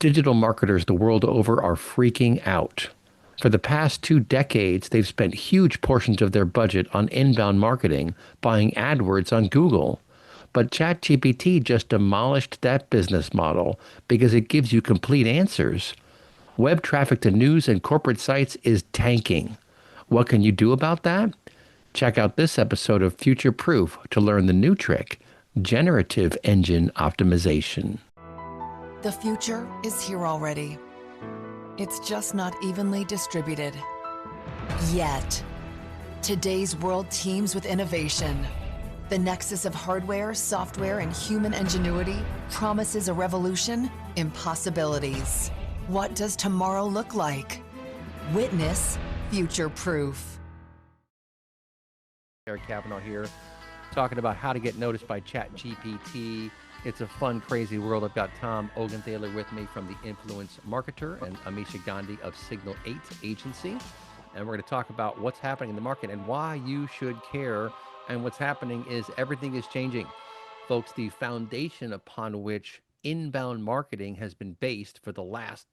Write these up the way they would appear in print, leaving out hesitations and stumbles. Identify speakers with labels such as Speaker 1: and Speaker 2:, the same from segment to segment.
Speaker 1: Digital marketers the world over are freaking out. For the past 2 decades, they've spent huge portions of their budget on inbound marketing, buying AdWords on Google. But ChatGPT just demolished that business model because it gives you complete answers. Web traffic to news and corporate sites is tanking. What can you do about that? Check out this episode of Future Proof to learn the new trick, Generative Engine Optimization.
Speaker 2: The future is here already. It's just not evenly distributed. Yet. Today's world teems with innovation. The nexus of hardware, software, and human ingenuity promises a revolution in possibilities. What does tomorrow look like? Witness Future Proof.
Speaker 1: Eric Kavanaugh here, talking about how to get noticed by ChatGPT. It's a fun, crazy world. I've got Tom Ogenthaler with me from The Influence Marketer and Amisha Gandhi of Signal 8 Agency. And we're going to talk about what's happening in the market and why you should care. And what's happening is everything is changing. Folks, the foundation upon which inbound marketing has been based for the last,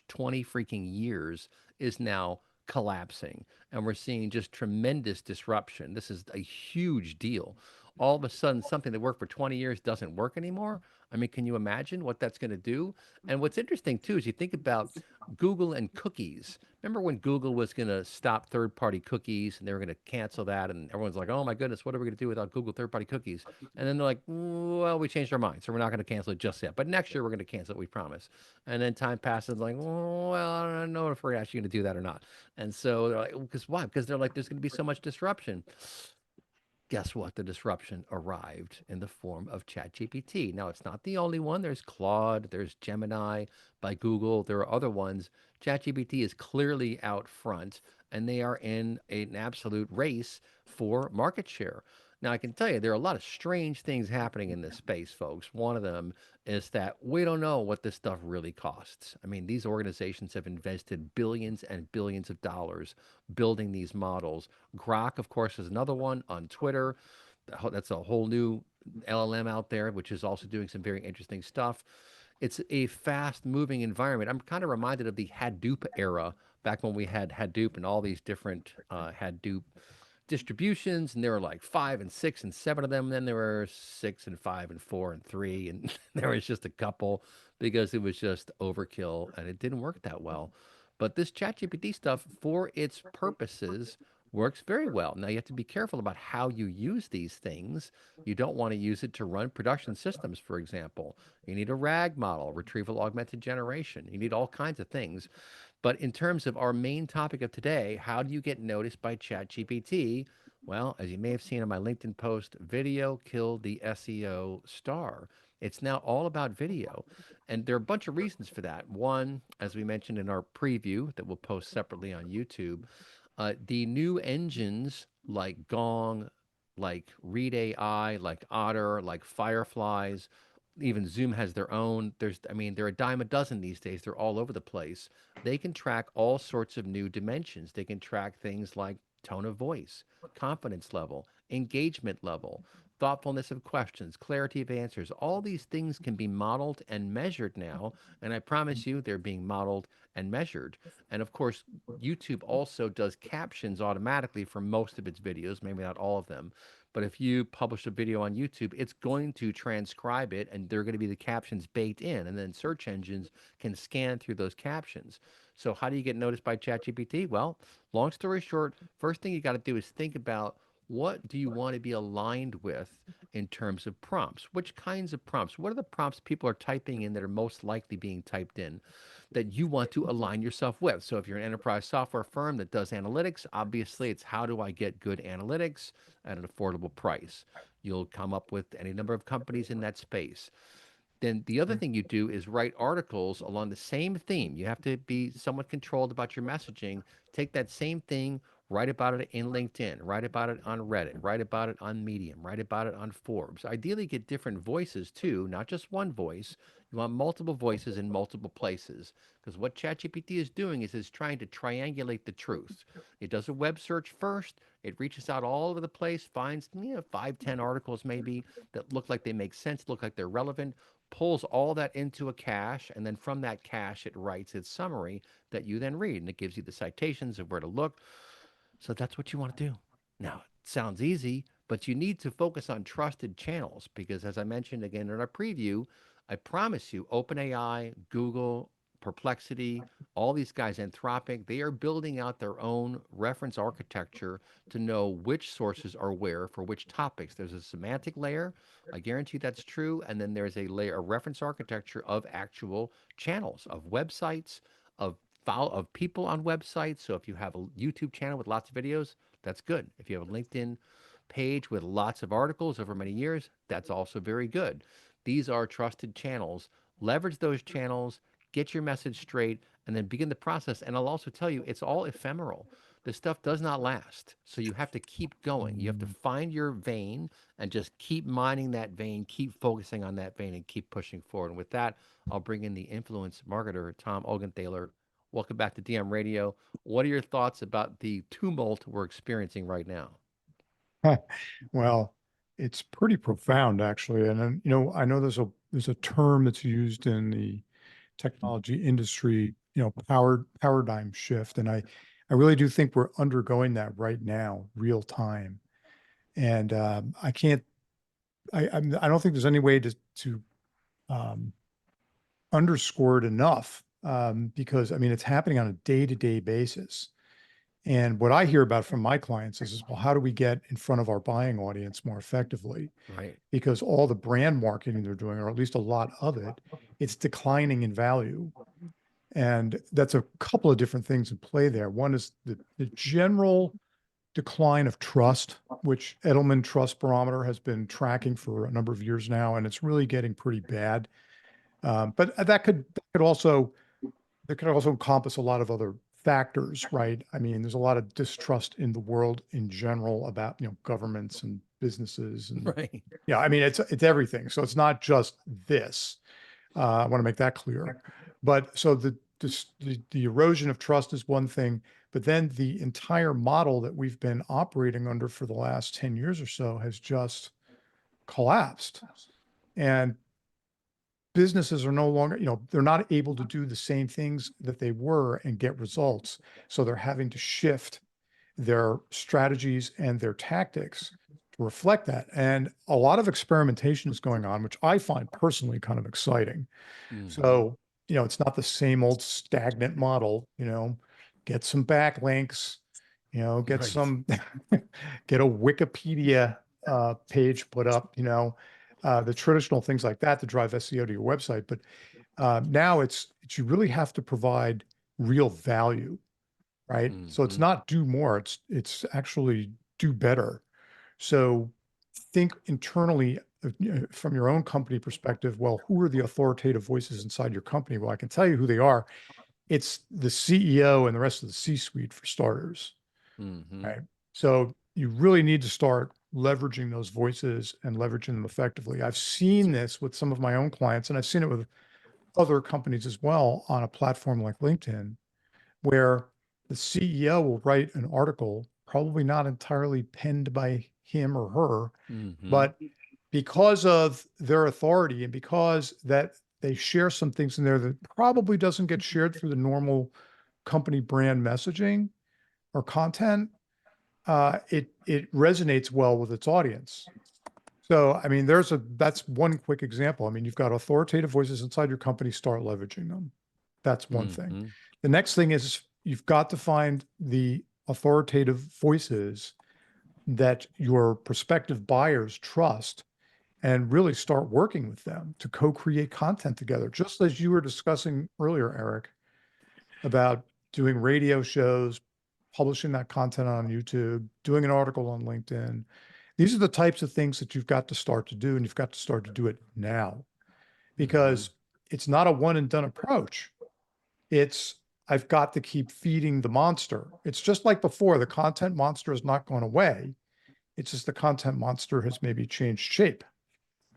Speaker 1: 20 freaking years is now collapsing. And we're seeing just tremendous disruption. This is a huge deal. All of a sudden, something that worked for 20 years doesn't work anymore. I mean, can you imagine what that's going to do? And what's interesting, too, is you think about Google and cookies. Remember when Google was going to stop third-party cookies and they were going to cancel that? And everyone's like, oh, my goodness, what are we going to do without Google third-party cookies? And then they're like, well, we changed our mind, so we're not going to cancel it just yet. But next year, we're going to cancel it, we promise. And then time passes, like, well, I don't know if we're actually going to do that or not. And so they're like, because why? Because they're like, there's going to be so much disruption. Guess what? The disruption arrived in the form of ChatGPT. Now, it's not the only one. There's Claude, there's Gemini by Google, there are other ones. ChatGPT is clearly out front, and they are in an absolute race for market share. Now, I can tell you there are a lot of strange things happening in this space, folks. One of them is that we don't know what this stuff really costs. I mean, these organizations have invested billions and billions of dollars building these models. Grok, of course, is another one on Twitter. That's a whole new LLM out there, which is also doing some very interesting stuff. It's a fast moving environment. I'm kind of reminded of the Hadoop era, back when we had Hadoop and all these different Hadoop distributions, and there were like 5 and 6 and 7 of them. And then there were 6 and 5 and 4 and 3, and there was just a couple because it was just overkill and it didn't work that well. But this ChatGPT stuff, for its purposes, works very well. Now you have to be careful about how you use these things. You don't want to use it to run production systems, for example. You need a RAG model, retrieval augmented generation. You need all kinds of things. But in terms of our main topic of today, how do you get noticed by ChatGPT? Well, as you may have seen in my LinkedIn post, video killed the SEO star. It's now all about video. And there are a bunch of reasons for that. One, as we mentioned in our preview that we'll post separately on YouTube, the new engines like Gong, like Read AI, like Otter, like Fireflies, even Zoom has their own. I mean, they're a dime a dozen these days. They're all over the place. They can track all sorts of new dimensions. They can track things like tone of voice, confidence level, engagement level, thoughtfulness of questions, clarity of answers. All these things can be modeled and measured now. And I promise you, they're being modeled and measured. And of course, YouTube also does captions automatically for most of its videos, maybe not all of them. But if you publish a video on YouTube, it's going to transcribe it and there are going to be the captions baked in. And then search engines can scan through those captions. So how do you get noticed by ChatGPT? Well, long story short, first thing you got to do is think about what do you want to be aligned with in terms of prompts? Which kinds of prompts? What are the prompts people are typing in that are most likely being typed in that you want to align yourself with? So if you're an enterprise software firm that does analytics, obviously it's how do I get good analytics at an affordable price? You'll come up with any number of companies in that space. Then the other thing you do is write articles along the same theme. You have to be somewhat controlled about your messaging. Take that same thing, write about it in LinkedIn, write about it on Reddit, write about it on Medium, write about it on Forbes. Ideally, get different voices too, not just one voice. You want multiple voices in multiple places, because what ChatGPT is doing is it's trying to triangulate the truth. It does a web search first. It reaches out all over the place, finds 5, 10 articles maybe that look like they make sense, look like they're relevant, pulls all that into a cache, and then from that cache, it writes its summary that you then read, and it gives you the citations of where to look. So that's what you want to do. Now, it sounds easy, but you need to focus on trusted channels because, as I mentioned again in our preview, I promise you, OpenAI, Google, Perplexity, all these guys, Anthropic, they are building out their own reference architecture to know which sources are where for which topics. There's a semantic layer. I guarantee that's true. And then there's a layer, a reference architecture of actual channels, of websites, of of people on websites. So if you have a YouTube channel with lots of videos, that's good. If you have a LinkedIn page with lots of articles over many years, that's also very good. These are trusted channels. Leverage those channels, get your message straight, and then begin the process. And I'll also tell you, it's all ephemeral. This stuff does not last. So you have to keep going. You have to find your vein and just keep mining that vein, keep focusing on that vein, and keep pushing forward. And with that, I'll bring in the influence marketer, Tom Ogenthaler. Welcome back to DM Radio. What are your thoughts about the tumult we're experiencing right now?
Speaker 3: Well, it's pretty profound actually. And then, I know there's a term that's used in the technology industry, paradigm shift. And I really do think we're undergoing that right now, real time. And I can't I don't think there's any way to um, underscore it enough, because I mean it's happening on a day-to-day basis. And what I hear about from my clients is, well, how do we get in front of our buying audience more effectively?
Speaker 1: Right.
Speaker 3: Because all the brand marketing they're doing, or at least a lot of it, it's declining in value. And that's a couple of different things in play there. One is the general decline of trust, which Edelman Trust Barometer has been tracking for a number of years now, and it's really getting pretty bad. But that could also encompass a lot of other factors, right? I mean, there's a lot of distrust in the world in general about, governments and businesses and
Speaker 1: Right.
Speaker 3: yeah, I mean, it's everything. So it's not just this. I want to make that clear. But so the erosion of trust is one thing, but then the entire model that we've been operating under for the last 10 years or so has just collapsed. And businesses are no longer, they're not able to do the same things that they were and get results. So they're having to shift their strategies and their tactics to reflect that. And a lot of experimentation is going on, which I find personally kind of exciting.
Speaker 1: Mm-hmm.
Speaker 3: So, it's not the same old stagnant model, get some backlinks, get
Speaker 1: Right.
Speaker 3: some, get a Wikipedia page put up, the traditional things like that to drive SEO to your website. But now you really have to provide real value, right? So it's
Speaker 1: Mm-hmm.
Speaker 3: not do more, it's actually do better. So think internally from your own company perspective. Well, who are the authoritative voices inside your company? Well, I can tell you who they are. It's the CEO and the rest of the C-suite for starters,
Speaker 1: Mm-hmm.
Speaker 3: right? So you really need to start leveraging those voices and leveraging them effectively. I've seen this with some of my own clients, and I've seen it with other companies as well on a platform like LinkedIn, where the CEO will write an article, probably not entirely penned by him or her,
Speaker 1: Mm-hmm.
Speaker 3: but because of their authority and because that they share some things in there that probably doesn't get shared through the normal company brand messaging or content, it resonates well with its audience. So, I mean, that's one quick example. I mean, you've got authoritative voices inside your company, start leveraging them. That's one thing.
Speaker 1: Mm-hmm.
Speaker 3: The next thing is you've got to find the authoritative voices that your prospective buyers trust and really start working with them to co-create content together. Just as you were discussing earlier, Eric, about doing radio shows, publishing that content on YouTube, doing an article on LinkedIn. These are the types of things that you've got to start to do, and you've got to start to do it now
Speaker 1: Mm-hmm.
Speaker 3: because it's not a one and done approach. It's I've got to keep feeding the monster. It's just like before, the content monster has not gone away. It's just the content monster has maybe changed shape.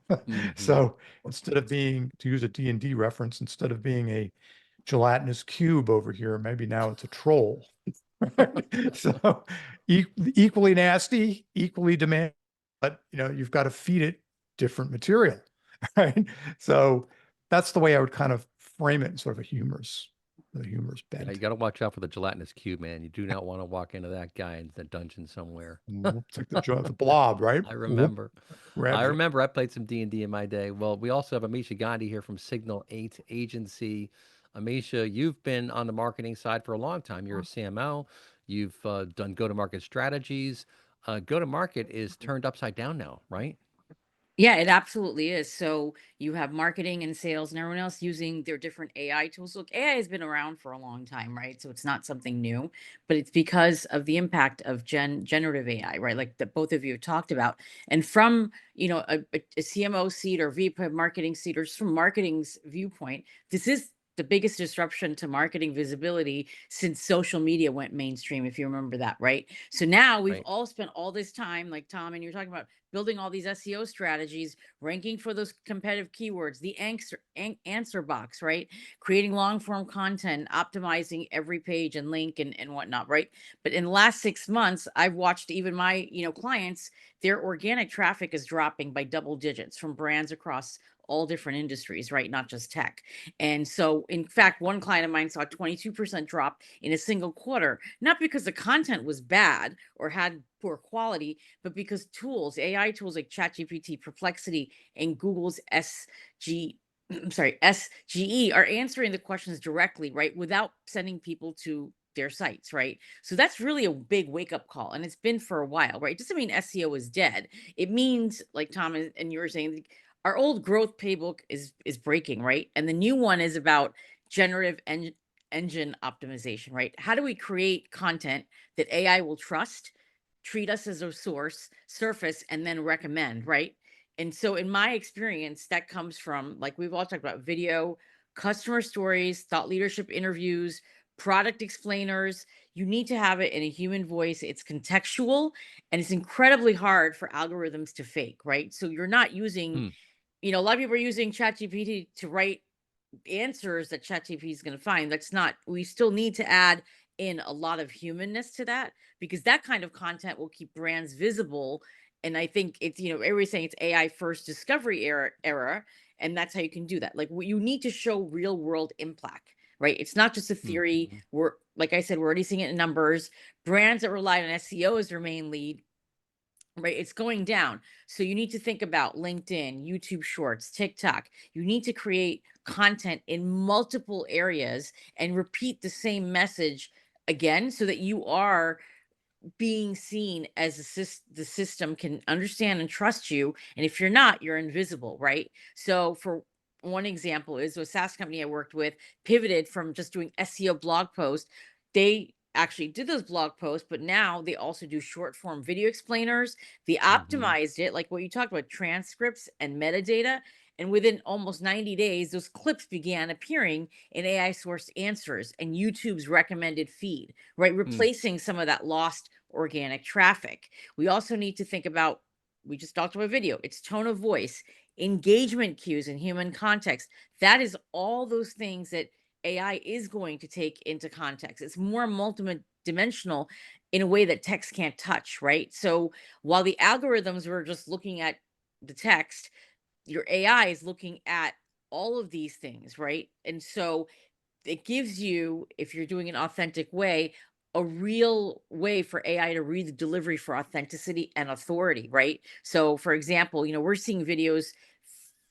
Speaker 1: Mm-hmm.
Speaker 3: So instead of being, to use a D&D reference, instead of being a gelatinous cube over here, maybe now it's a troll. So equally nasty, equally demanding, but you've got to feed it different material. right? So that's the way I would kind of frame it in sort of a humorous
Speaker 1: Yeah, you
Speaker 3: bent.
Speaker 1: got to watch out for the gelatinous cube, man. You do not want to walk into that guy in the dungeon somewhere.
Speaker 3: It's like the blob, right?
Speaker 1: I
Speaker 3: Whoop,
Speaker 1: remember. I
Speaker 3: grabs you.
Speaker 1: remember I played some D&D in my day. Well, we also have Amisha Gandhi here from Signal 8 Agency. Amisha, you've been on the marketing side for a long time. You're a CMO. You've done go-to-market strategies. Go-to-market is turned upside down now, right?
Speaker 4: Yeah, it absolutely is. So you have marketing and sales and everyone else using their different AI tools. Look, AI has been around for a long time, right? So it's not something new, but it's because of the impact of generative AI, right? Like that both of you have talked about. And from, a CMO seat or VP of marketing seat or just from marketing's viewpoint, this is the biggest disruption to marketing visibility since social media went mainstream, if you remember that, right? So now we've
Speaker 1: Right.
Speaker 4: all spent all this time, like Tom, and you're talking about building all these SEO strategies, ranking for those competitive keywords, the answer box, right? Creating long form content, optimizing every page and link and whatnot, right? But in the last 6 months, I've watched even my, clients, their organic traffic is dropping by double digits from brands across all different industries, right? Not just tech. And so, in fact, one client of mine saw a 22% drop in a single quarter, not because the content was bad or had poor quality, but because tools, AI tools like ChatGPT, Perplexity, and Google's SGE are answering the questions directly, right? Without sending people to their sites, right? So that's really a big wake up call. And it's been for a while, right? It doesn't mean SEO is dead. It means, like Tom and you were saying, our old growth playbook is breaking, right? And the new one is about engine optimization, right? How do we create content that AI will trust, treat us as a source, surface, and then recommend, right? And so, in my experience, that comes from, like we've all talked about, video, customer stories, thought leadership interviews, product explainers. You need to have it in a human voice. It's contextual and it's incredibly hard for algorithms to fake, right? So, you're not using,
Speaker 1: Hmm.
Speaker 4: a lot of people are using ChatGPT to write answers that ChatGPT is going to find. That's not, we still need to add in a lot of humanness to that because that kind of content will keep brands visible. And I think it's, everybody's saying it's AI first discovery era. And that's how you can do that. Like you need to show real world impact, right? It's not just a theory.
Speaker 1: Mhm.
Speaker 4: We're, like I said, we're already seeing it in numbers. Brands that rely on SEO as their main lead, right, it's going down. So you need to think about LinkedIn, YouTube Shorts, TikTok. You need to create content in multiple areas and repeat the same message again so that you are being seen as the system can understand and trust you. And if you're not, you're invisible, right? So for one example is a SaaS company I worked with pivoted from just doing SEO blog posts. They actually did those blog posts, but now they also do short form video explainers. They
Speaker 1: Mhm.
Speaker 4: optimized it, like what you talked about, transcripts and metadata. And within almost 90 days, those clips began appearing in AI sourced answers and YouTube's recommended feed, right?
Speaker 1: Mm.
Speaker 4: Replacing some of that lost organic traffic. We also need to think about, we just talked about video, it's tone of voice, engagement cues, and human context. That is all those things that AI is going to take into context. It's more multidimensional in a way that text can't touch, right? So while the algorithms were just looking at the text, your AI is looking at all of these things, right? And so it gives you, if you're doing an authentic way, a real way for AI to read the delivery for authenticity and authority, right? So, for example, we're seeing videos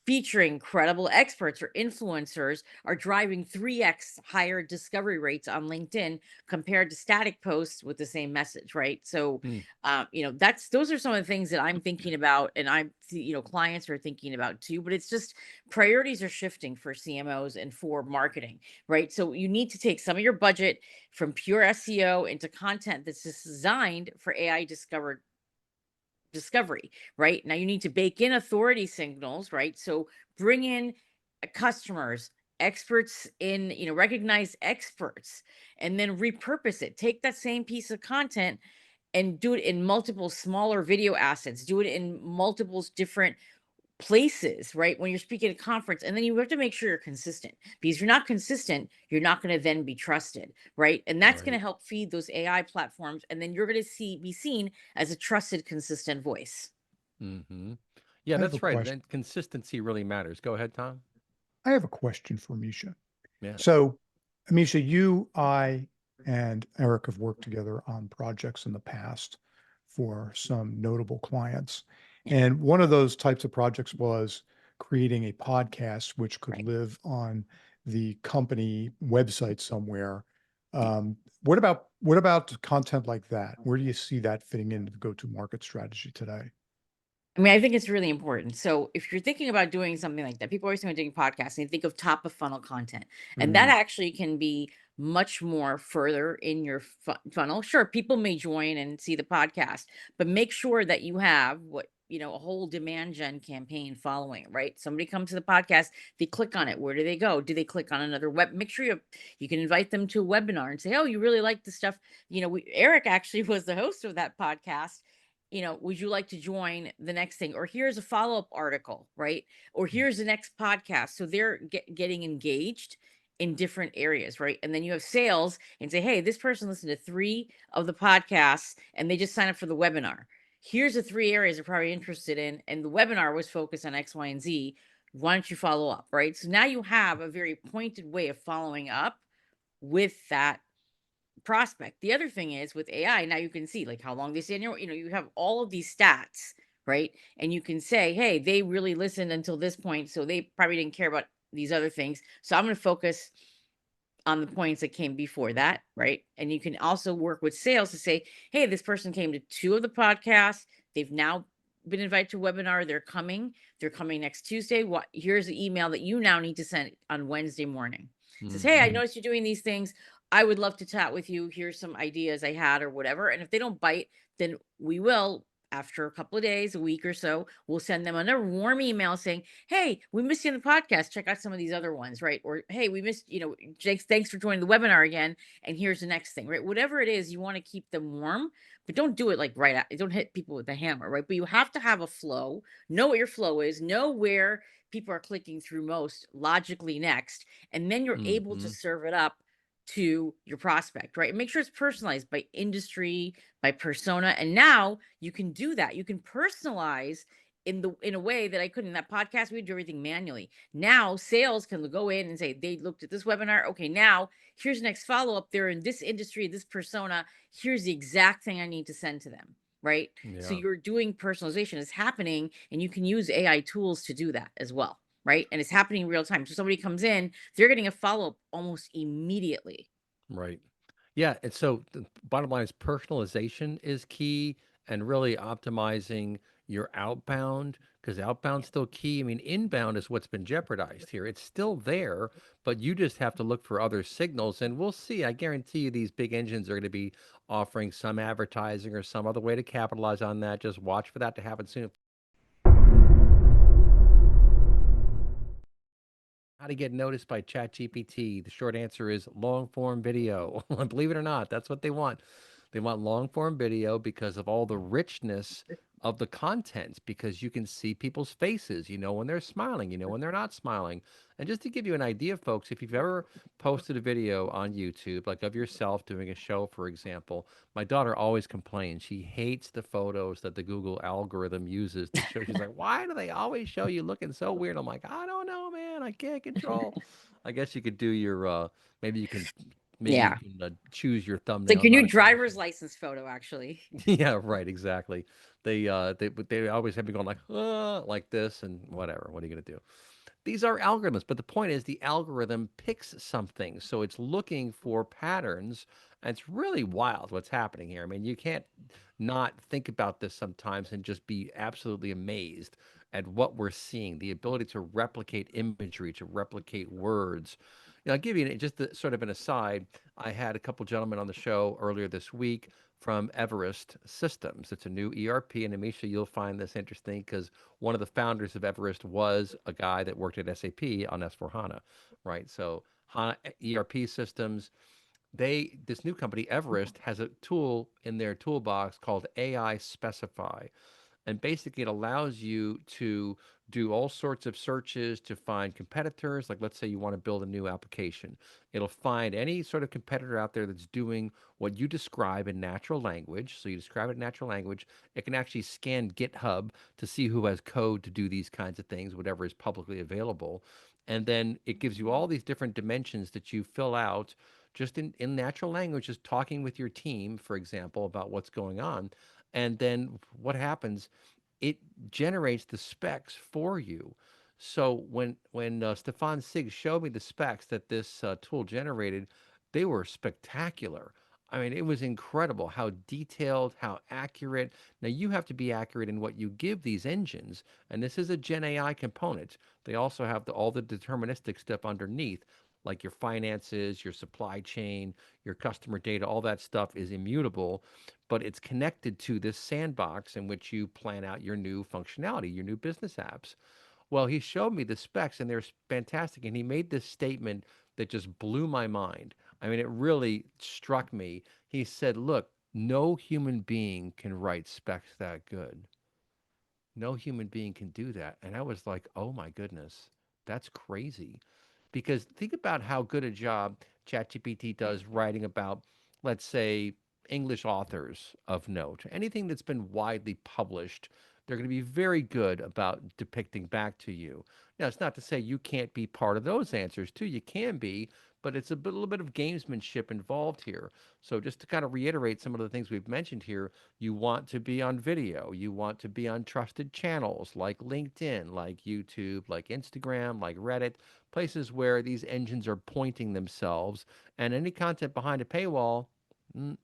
Speaker 4: featuring credible experts or influencers are driving 3x higher discovery rates on LinkedIn compared to static posts with the same message, right? So,
Speaker 1: Mm.
Speaker 4: that's those are some of the things that I'm thinking about, and clients are thinking about too. But it's just priorities are shifting for CMOs and for marketing, right? So you need to take some of your budget from pure SEO into content that's designed for AI discovery, right? Now you need to bake in authority signals, right? So bring in customers, experts in, recognize experts, and then repurpose it. Take that same piece of content and do it in multiple smaller video assets, do it in multiple different places, right? When you're speaking at a conference, and then you have to make sure you're consistent because if you're not consistent, you're not going to then be trusted, right? And that's going to
Speaker 1: Right.
Speaker 4: help feed those AI platforms, and then you're going to be seen as a trusted, consistent voice.
Speaker 1: Mhm. Yeah,
Speaker 3: I have a
Speaker 1: that's right.
Speaker 3: question.
Speaker 1: Then consistency really matters. Go ahead, Tom.
Speaker 3: I have a question for Misha.
Speaker 1: Yeah.
Speaker 3: So, Misha, you, I, and Eric have worked together on projects in the past for some notable clients.
Speaker 4: Yeah,
Speaker 3: And one of those types of projects was creating a podcast which could
Speaker 4: right.
Speaker 3: live on the company website somewhere.
Speaker 4: Yeah.
Speaker 3: What about content like that? Where do you see that fitting into the go-to-market strategy today?
Speaker 4: I mean, I think it's really important. So if you're thinking about doing something like that, people always think of doing podcasts and they think of top of funnel content. And that
Speaker 3: Mm,
Speaker 4: actually can be much more further in your funnel. Sure, people may join and see the podcast, but make sure that you have a whole demand gen campaign following, right? Somebody comes to the podcast, they click on it. Where do they go? Do they click on another web? Make sure you can invite them to a webinar and say, "Oh, you really like the stuff." Eric actually was the host of that podcast. Would you like to join the next thing? Or here's a follow up article, right? Or
Speaker 3: mm,
Speaker 4: here's the next podcast. So they're getting engaged in different areas, right? And then you have sales and say, hey, this person listened to 3 of the podcasts and they just signed up for the webinar. Here's the 3 areas they're probably interested in. And the webinar was focused on X, Y, and Z. Why don't you follow up, right? So now you have a very pointed way of following up with that prospect. The other thing is with AI, now you can see like how long they stay in you have all of these stats, right? And you can say, hey, they really listened until this point. So they probably didn't care about these other things. So I'm going to focus on the points that came before that, right? And you can also work with sales to say, hey, this person came to 2 of the podcasts. They've now been invited to a webinar. They're coming. They're coming next Tuesday. What? Here's the email that you now need to send on Wednesday morning. It says, hey, I
Speaker 1: Hmm.
Speaker 3: mm.
Speaker 4: noticed you're doing these things. I would love to chat with you. Here's some ideas I had or whatever. And if they don't bite, then we will, after a couple of days, a week or so, we'll send them another warm email saying, hey, we missed you in the podcast. Check out some of these other ones, right? Or, hey, we missed, Jake, thanks for joining the webinar again. And here's the next thing, right? Whatever it is, you want to keep them warm, but don't do it like right out. Don't hit people with the hammer, right? But you have to have a flow, know what your flow is, know where people are clicking through most logically next. And then you're able to
Speaker 1: Hmm.
Speaker 4: serve it up to your prospect, right? And make sure it's personalized by industry, by persona. And now you can do that. You can personalize in a way that I couldn't. In that podcast, we do everything manually. Now sales can go in and say, they looked at this webinar. Okay, now here's the next follow-up. They're in this industry, this persona. Here's the exact thing I need to send to them. Right. So
Speaker 1: Yeah.
Speaker 4: you're doing personalization is happening, and you can use AI tools to do that as well. Right. And it's happening in real time. So somebody comes in, they're getting a follow-up almost immediately.
Speaker 1: Right. Yeah. And so the bottom line is personalization is key and really optimizing your outbound because outbound's still key. I mean, inbound is what's been jeopardized here. It's still there, but you just have to look for other signals. And we'll see. I guarantee you these big engines are going to be offering some advertising or some other way to capitalize on that. Just watch for that to happen soon. How to get noticed by ChatGPT? The short answer is long form video. Believe it or not, that's what they want. They want long form video because of all the richness of the content, because you can see people's faces. You know when they're smiling, you know when they're not smiling. And just to give you an idea, folks, if you've ever posted a video on YouTube, like of yourself doing a show, for example, my daughter always complains. She hates the photos that the Google algorithm uses to show. She's like, why do they always show you looking so weird? I'm like, I don't know, man. I can't control. I guess you could do your, maybe you can, maybe you
Speaker 4: Yeah.
Speaker 1: can choose your
Speaker 4: It's like
Speaker 1: thumbnails
Speaker 4: your new
Speaker 1: automatically.
Speaker 4: driver's license photo, actually.
Speaker 1: Yeah, right, exactly. They always have me going like this and whatever. What are you gonna do? These are algorithms, but the point is the algorithm picks something. So it's looking for patterns. And it's really wild what's happening here. I mean, you can't not think about this sometimes and just be absolutely amazed at what we're seeing, the ability to replicate imagery, to replicate words. I'll give you sort of an aside. I had a couple gentlemen on the show earlier this week from Everest Systems. It's a new ERP, and Amisha, you'll find this interesting because one of the founders of Everest was a guy that worked at SAP on S/4HANA, right? So HANA ERP systems, this new company Everest has a tool in their toolbox called AI Specify, and basically it allows you to do all sorts of searches to find competitors. Like, let's say you want to build a new application, it'll find any sort of competitor out there that's doing what you describe in natural language. So you describe it in natural language. It can actually scan GitHub to see who has code to do these kinds of things, whatever is publicly available. And then it gives you all these different dimensions that you fill out just in natural language, just talking with your team, for example, about what's going on. And then what happens, it generates the specs for you. So when Stefan Sigg showed me the specs that this tool generated, they were spectacular. I mean, it was incredible how detailed, how accurate. Now you have to be accurate in what you give these engines, and this is a Gen AI component. They also have all the deterministic stuff underneath, like your finances, your supply chain, your customer data. All that stuff is immutable, but it's connected to this sandbox in which you plan out your new functionality, your new business apps. Well, he showed me the specs and they're fantastic. And he made this statement that just blew my mind. I mean, it really struck me. He said, look, no human being can write specs that good. No human being can do that. And I was like, oh my goodness, that's crazy. Because think about how good a job ChatGPT does writing about, let's say, English authors of note. Anything that's been widely published, they're going to be very good about depicting back to you. Now, it's not to say you can't be part of those answers too. You can be, but it's little bit of gamesmanship involved here. So, just to kind of reiterate some of the things we've mentioned here, you want to be on video. You want to be on trusted channels like LinkedIn, like YouTube, like Instagram, like Reddit, places where these engines are pointing themselves. And any content behind a paywall, mm,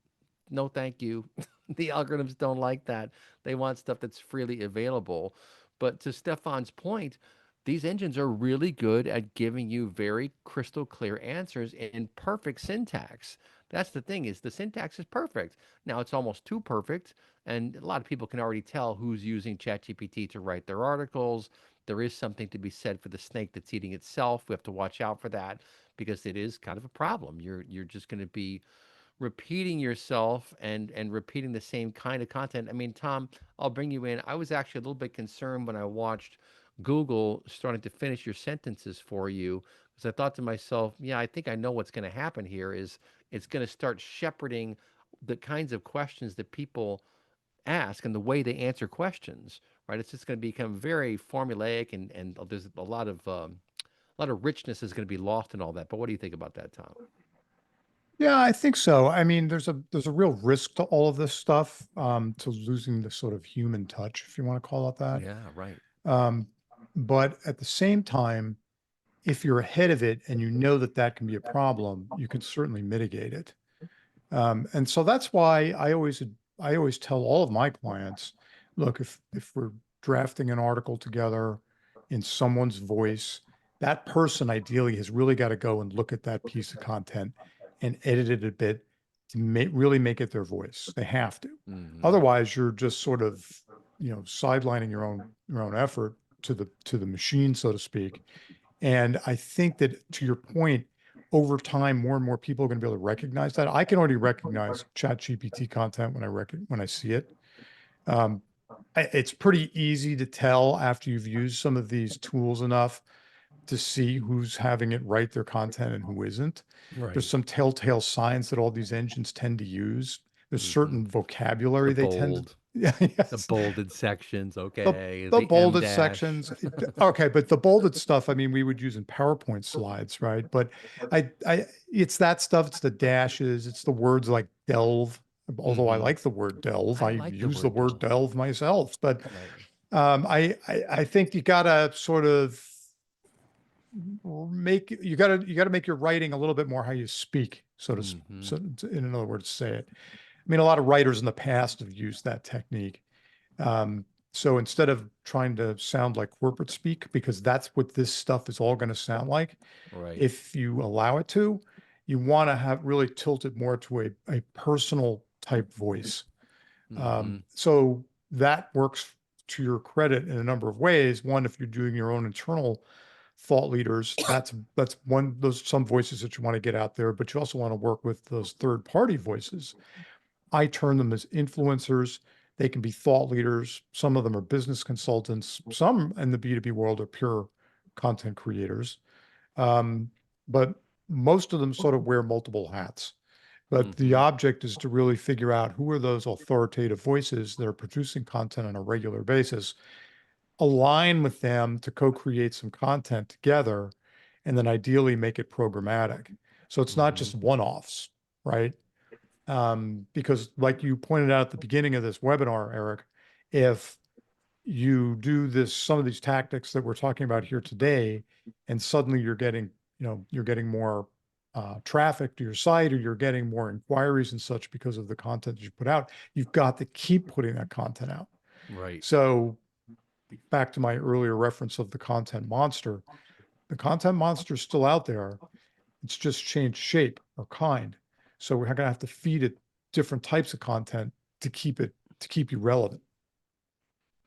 Speaker 1: no, thank you. The algorithms don't like that. They want stuff that's freely available. But to Stefan's point, these engines are really good at giving you very crystal clear answers in perfect syntax. That's the thing, is the syntax is perfect. Now it's almost too perfect, and a lot of people can already tell who's using ChatGPT to write their articles. There is something to be said for the snake that's eating itself. We have to watch out for that because it is kind of a problem. You're just going to be repeating yourself and repeating the same kind of content. I mean, Tom, I'll bring you in. I was actually a little bit concerned when I watched Google starting to finish your sentences for you because I thought to myself, yeah, I think I know what's going to happen here is it's going to start shepherding the kinds of questions that people ask and the way they answer questions, right? It's just going to become very formulaic and there's a lot of richness is going to be lost in all that. But what do you think about that, Tom?
Speaker 3: Yeah, I think so. I mean, there's a real risk to all of this stuff, to losing the sort of human touch, if you want to call it that.
Speaker 1: Yeah, right.
Speaker 3: Um, but at the same time, if you're ahead of it and you know that that can be a problem, you can certainly mitigate it. And so that's why I always tell all of my clients, look, if we're drafting an article together in someone's voice, that person ideally has really got to go and look at that piece of content and edit it a bit to really make it their voice. They have to.
Speaker 1: Hmm.
Speaker 3: Otherwise, you're just sort of, sidelining your own effort to the machine, so to speak. And I think that, to your point, over time, more and more people are going to be able to recognize that. I can already recognize Chat GPT content when I see it. Um, it's pretty easy to tell after you've used some of these tools enough to see who's having it write their content and who isn't. There's
Speaker 1: Right.
Speaker 3: some telltale signs that all these engines tend to use. There's
Speaker 1: Hmm.
Speaker 3: certain
Speaker 1: The
Speaker 3: vocabulary they tend to.
Speaker 1: bold,
Speaker 3: Yeah,
Speaker 1: the
Speaker 3: yes.
Speaker 1: bolded sections,
Speaker 3: The
Speaker 1: okay.
Speaker 3: the
Speaker 1: The M
Speaker 3: bolded
Speaker 1: dash.
Speaker 3: sections, okay, but the bolded stuff, I mean, we would use in PowerPoint slides, right? But it's that stuff. It's the dashes. It's the words like delve. Although I
Speaker 1: Hmm.
Speaker 3: like the word delve,
Speaker 1: I
Speaker 3: I
Speaker 1: like the
Speaker 3: use the
Speaker 1: word
Speaker 3: word
Speaker 1: delve.
Speaker 3: delve myself. But
Speaker 1: Right.
Speaker 3: I think you gotta sort of you gotta make your writing a little bit more how you speak,
Speaker 1: Hmm.
Speaker 3: so in other words, say it. I mean, a lot of writers in the past have used that technique. Um, so instead of trying to sound like corporate speak, because that's what this stuff is all going to sound like,
Speaker 1: Right.
Speaker 3: if you allow it to, you want to have really tilted more to a personal type voice.
Speaker 1: Hmm.
Speaker 3: So that works to your credit in a number of ways. One, if you're doing your own internal thought leaders, that's one, those some voices that you want to get out there, but you also want to work with those third party voices. I term them as influencers They can be thought leaders. Some of them are business consultants. Some in the B2B world are pure content creators. But most of them sort of wear multiple hats. But the
Speaker 1: Hmm.
Speaker 3: object is to really figure out who are those authoritative voices that are producing content on a regular basis, align with them to co-create some content together, and then ideally make it programmatic. So it's not
Speaker 1: Hmm.
Speaker 3: just one-offs, right? Because like you pointed out at the beginning of this webinar, Eric, if you do some of these tactics that we're talking about here today, and suddenly you're getting, you're getting more traffic to your site, or you're getting more inquiries and such because of the content that you put out, you've got to keep putting that content out.
Speaker 1: Right.
Speaker 3: So back to my earlier reference of the content monster, the content monster is still out there. It's just changed shape or kind. So we're going to have to feed it different types of content to keep you relevant.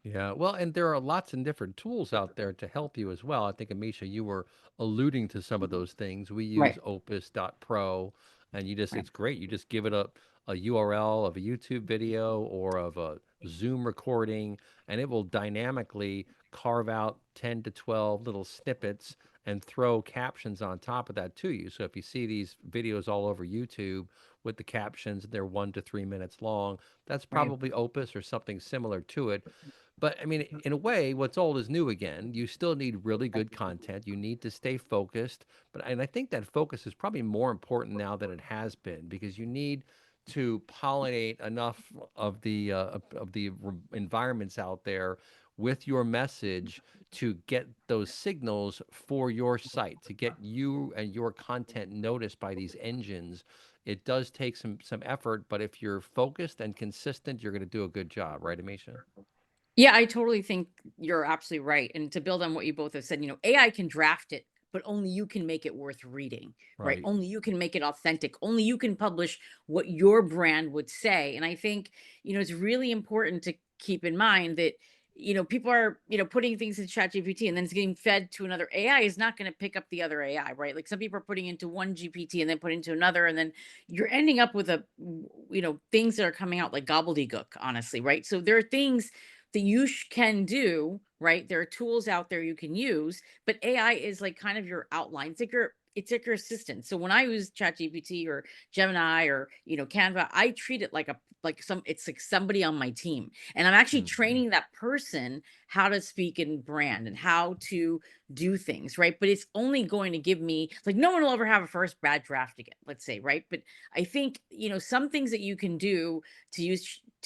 Speaker 1: Yeah, well, and there are lots and different tools out there to help you as well. I think, Amisha, you were alluding to some of those things. We use
Speaker 4: Right.
Speaker 1: Opus.pro, and
Speaker 4: Right.
Speaker 1: it's great. You just give it a URL of a YouTube video or of a Zoom recording, and it will dynamically carve out 10 to 12 little snippets and throw captions on top of that to you. So if you see these videos all over YouTube with the captions, they're 1 to 3 minutes long, that's
Speaker 4: Right.
Speaker 1: probably Opus or something similar to it. But I mean, in a way, what's old is new again. You still need really good content. You need to stay focused. And I think that focus is probably more important now than it has been, because you need to pollinate enough of the environments out there with your message to get those signals for your site, to get you and your content noticed by these engines. It does take some effort, but if you're focused and consistent, you're going to do a good job, right, Amisha?
Speaker 4: Yeah, I totally think you're absolutely right. And to build on what you both have said, AI can draft it, but only you can make it worth reading, right?
Speaker 1: Right.
Speaker 4: Only you can make it authentic. Only you can publish what your brand would say. And I think, it's really important to keep in mind that, people are, putting things in ChatGPT and then it's getting fed to another AI is not going to pick up the other AI, right? Like some people are putting into one GPT and then put into another, and then you're ending up with things that are coming out like gobbledygook, honestly, right? So there are things that you can do, right? There are tools out there you can use, but AI is like kind of your outline. It's like your assistant. So when I use ChatGPT or Gemini or Canva, I treat it it's like somebody on my team. And I'm actually
Speaker 1: Hmm.
Speaker 4: training that person how to speak in brand and how to do things, right? But it's only going to give me, like, no one will ever have a first bad draft again, let's say, right? But I think, some things that you can do to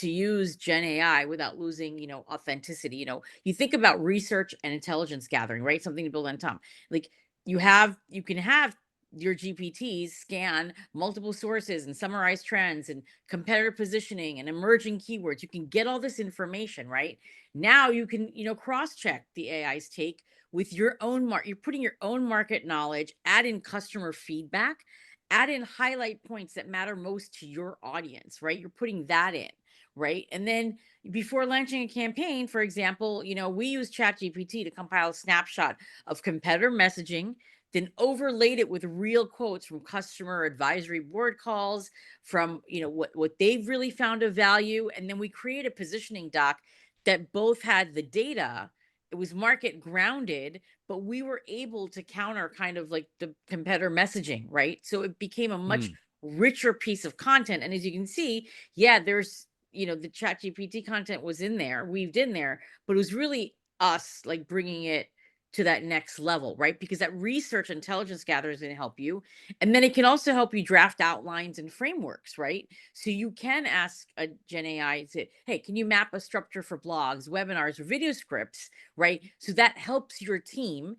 Speaker 4: use Gen AI without losing, authenticity. You think about research and intelligence gathering, right? Something to build on top. Like you can have your GPTs scan multiple sources and summarize trends and competitor positioning and emerging keywords. You can get all this information, right? Now you can, cross-check the AI's take with your own market. You're putting your own market knowledge, add in customer feedback, add in highlight points that matter most to your audience, right? You're putting that in, right? And then before launching a campaign, for example, we use ChatGPT to compile a snapshot of competitor messaging, then overlaid it with real quotes from customer advisory board calls, from what they've really found of value, and then we create a positioning doc that both had the data. It was market grounded, but we were able to counter kind of like the competitor messaging, right? So it became a much
Speaker 1: Mm.
Speaker 4: richer piece of content. And as you can see, yeah, there's the chat gpt content was in there, weaved in there, but it was really us like bringing it to that next level, right? Because that research intelligence gather is going to help you, and then it can also help you draft outlines and frameworks, right? So you can ask a Gen AI, say, hey, can you map a structure for blogs, webinars, or video scripts, right? So that helps your team